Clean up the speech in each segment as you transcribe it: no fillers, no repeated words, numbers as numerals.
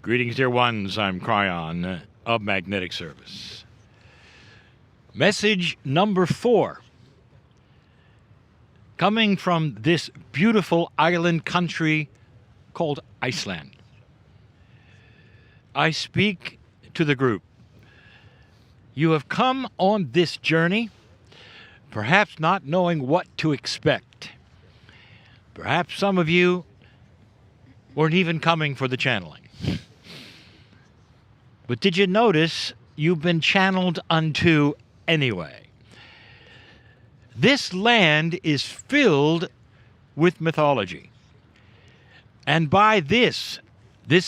Greetings, dear ones. I'm Kryon of Magnetic Service. Message number 4. Coming from this beautiful island country called Iceland. I speak to the group. You have come on this journey, perhaps not knowing what to expect. Perhaps some of you weren't even coming for the channeling. But did you notice you've been channeled unto anyway? This land is filled with mythology. And by this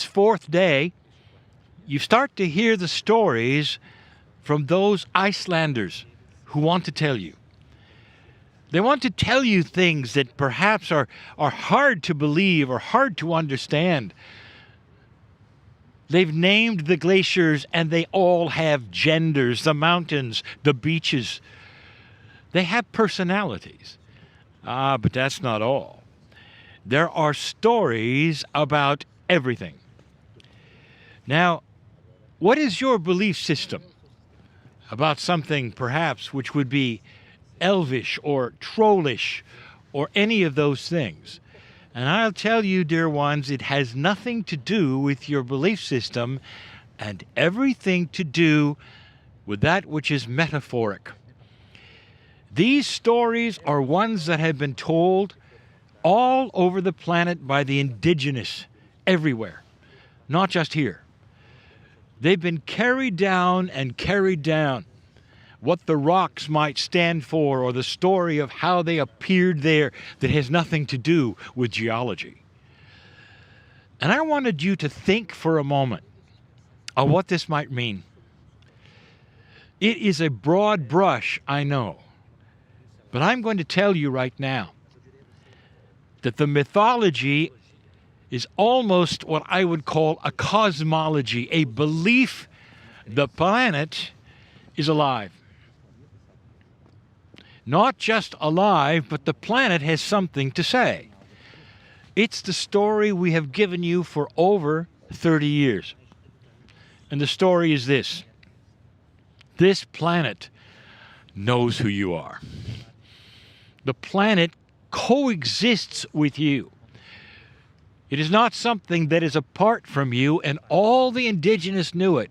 fourth day, you start to hear the stories from those Icelanders who want to tell you. They want to tell you things that perhaps are hard to believe or hard to understand. They've named the glaciers and they all have genders, the mountains, the beaches. They have personalities. But that's not all. There are stories about everything. Now, what is your belief system about something perhaps which would be elvish or trollish or any of those things? And I'll tell you, dear ones, it has nothing to do with your belief system and everything to do with that which is metaphoric. These stories are ones that have been told all over the planet by the indigenous, everywhere, not just here. They've been carried down and carried down. What the rocks might stand for, or the story of how they appeared there that has nothing to do with geology. And I wanted you to think for a moment of what this might mean. It is a broad brush, I know, but I'm going to tell you right now that the mythology is almost what I would call a cosmology, a belief the planet is alive. Not just alive, but the planet has something to say. It's the story we have given you for over 30 years. And the story is this. This planet knows who you are. The planet coexists with you. It is not something that is apart from you, and all the indigenous knew it.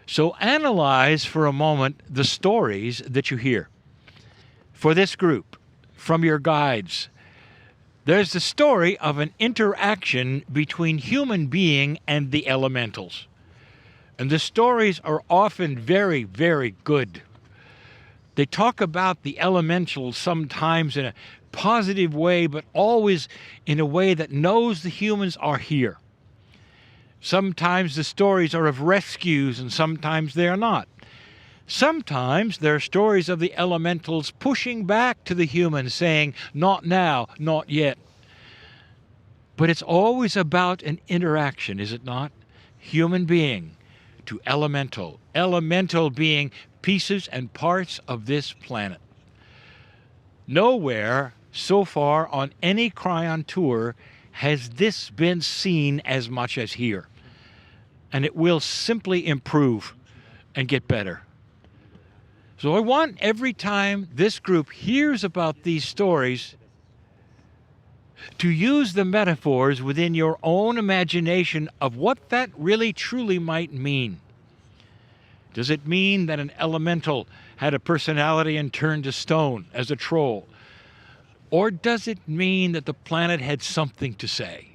So analyze for a moment the stories that you hear. For this group, from your guides, there's the story of an interaction between human being and the elementals. And the stories are often very, very good. They talk about the elementals sometimes in a positive way, but always in a way that knows the humans are here. Sometimes the stories are of rescues, and sometimes they are not. Sometimes there are stories of the elementals pushing back to the humans, saying, not now, not yet. But it's always about an interaction, is it not? Human being to elemental. Elemental being pieces and parts of this planet. Nowhere so far on any Kryon tour has this been seen as much as here. And it will simply improve and get better. So I want every time this group hears about these stories to use the metaphors within your own imagination of what that really truly might mean. Does it mean that an elemental had a personality and turned to stone as a troll? Or does it mean that the planet had something to say?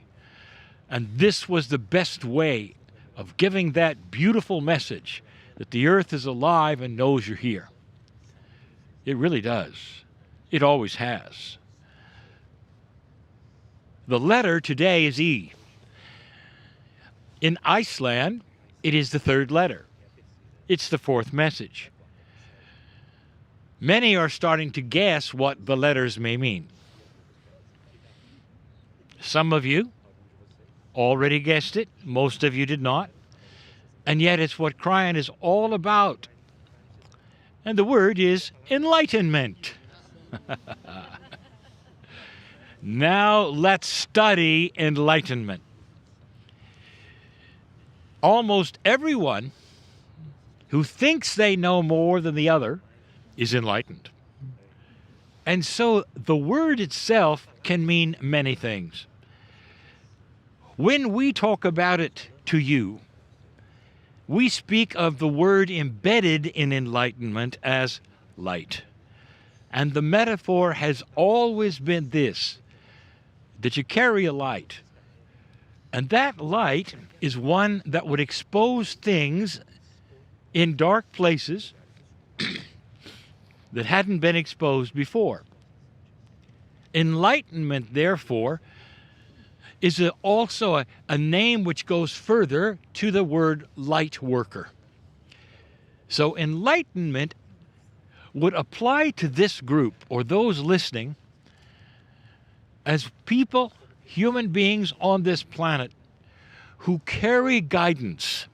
And this was the best way of giving that beautiful message that the earth is alive and knows you're here. It really does. It always has. The letter today is E. In Iceland, it is the third letter. It's the fourth message. Many are starting to guess what the letters may mean. Some of you already guessed it. Most of you did not. And yet it's what Kryon is all about. And the word is enlightenment. Now let's study enlightenment. almost everyone who thinks they know more than the other is enlightened. And so the word itself can mean many things. When we talk about it to you, we speak of the word embedded in enlightenment as light. And the metaphor has always been this, that you carry a light. And that light is one that would expose things in dark places that hadn't been exposed before. Enlightenment, therefore, is also a name which goes further to the word light worker. So enlightenment would apply to this group or those listening as people, human beings on this planet who carry guidance,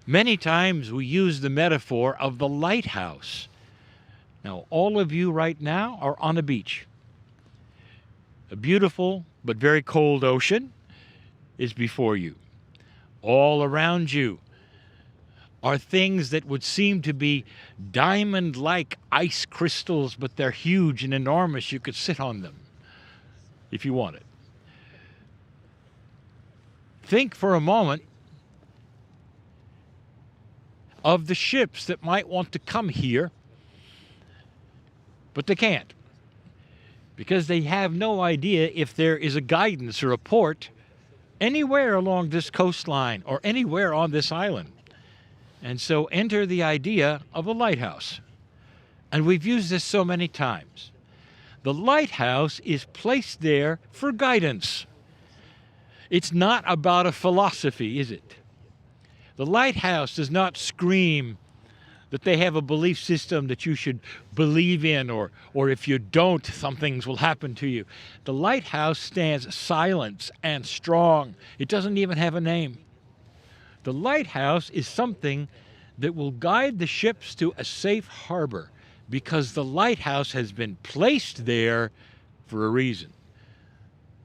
Many times we use the metaphor of the lighthouse. Now, all of you right now are on a beach. A beautiful but very cold ocean is before you. All around you are things that would seem to be diamond-like ice crystals, but they're huge and enormous. You could sit on them if you wanted. Think for a moment of the ships that might want to come here, but they can't, because they have no idea if there is a guidance or a port anywhere along this coastline or anywhere on this island. And so enter the idea of a lighthouse. And we've used this so many times. The lighthouse is placed there for guidance. It's not about a philosophy, is it? The lighthouse does not scream that they have a belief system that you should believe in, or if you don't, some things will happen to you. The lighthouse stands silent and strong. It doesn't even have a name. The lighthouse is something that will guide the ships to a safe harbor, because the lighthouse has been placed there for a reason,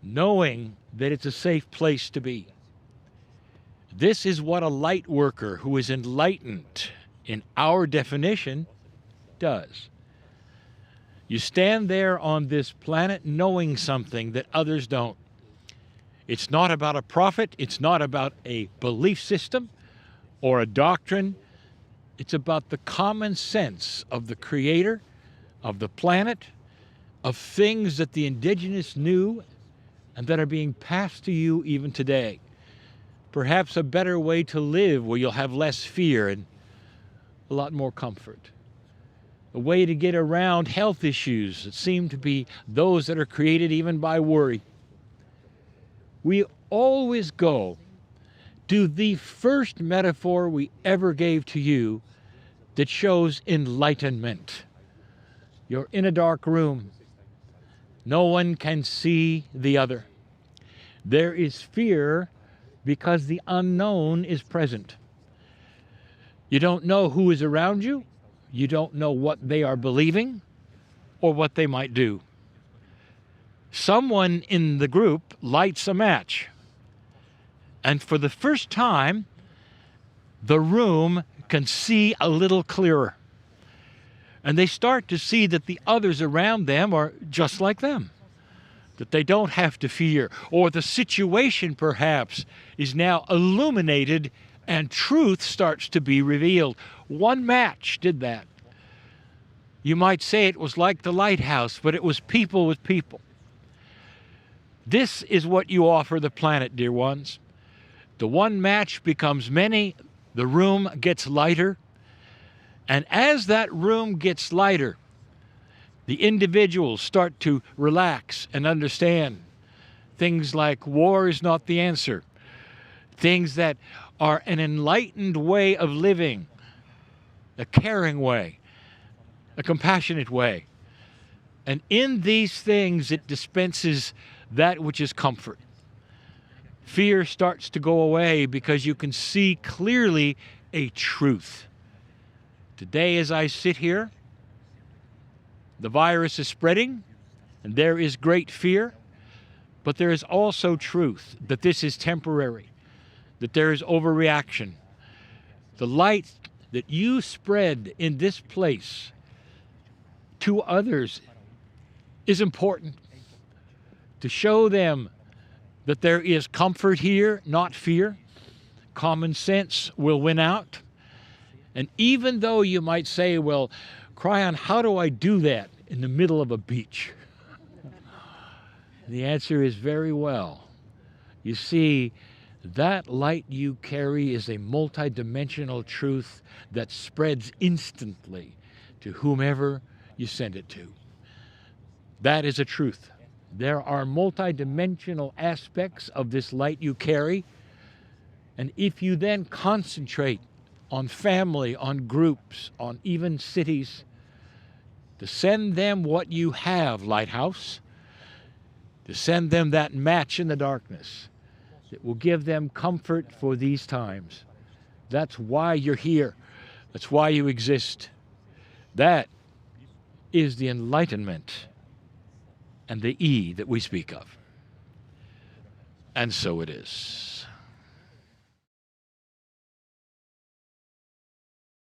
knowing that it's a safe place to be. This is what a light worker who is enlightened, in our definition, does. You stand there on this planet knowing something that others don't. It's not about a prophet. It's not about a belief system or a doctrine. It's about the common sense of the Creator, of the planet, of things that the indigenous knew and that are being passed to you even today. Perhaps a better way to live where you'll have less fear and a lot more comfort. A way to get around health issues that seem to be those that are created even by worry. We always go to the first metaphor we ever gave to you that shows enlightenment. You're in a dark room. No one can see the other. There is fear because the unknown is present. You don't know who is around you. You don't know what they are believing or what they might do. Someone in the group lights a match, and for the first time, the room can see a little clearer. And they start to see that the others around them are just like them, that they don't have to fear, or the situation perhaps is now illuminated and truth starts to be revealed. One match did that. You might say it was like the lighthouse, but it was people with people. This is what you offer the planet, dear ones. The one match becomes many, the room gets lighter, and as that room gets lighter, the individuals start to relax and understand things like war is not the answer, things that are an enlightened way of living, a caring way, a compassionate way. And in these things, it dispenses that which is comfort. Fear starts to go away because you can see clearly a truth. Today, as I sit here, the virus is spreading and there is great fear, But there is also truth, that this is temporary, that there is overreaction. The light that you spread in this place to others is important, to show them that there is comfort here, not fear. Common sense will win out. And even though you might say, well, Kryon, how do I do that in the middle of a beach? The answer is very well. You see, that light you carry is a multidimensional truth that spreads instantly to whomever you send it to. That is a truth. There are multidimensional aspects of this light you carry, and if you then concentrate on family, on groups, on even cities, to send them what you have, lighthouse, to send them that match in the darkness that will give them comfort for these times. That's why you're here. That's why you exist. That is the enlightenment and the E that we speak of. And so it is.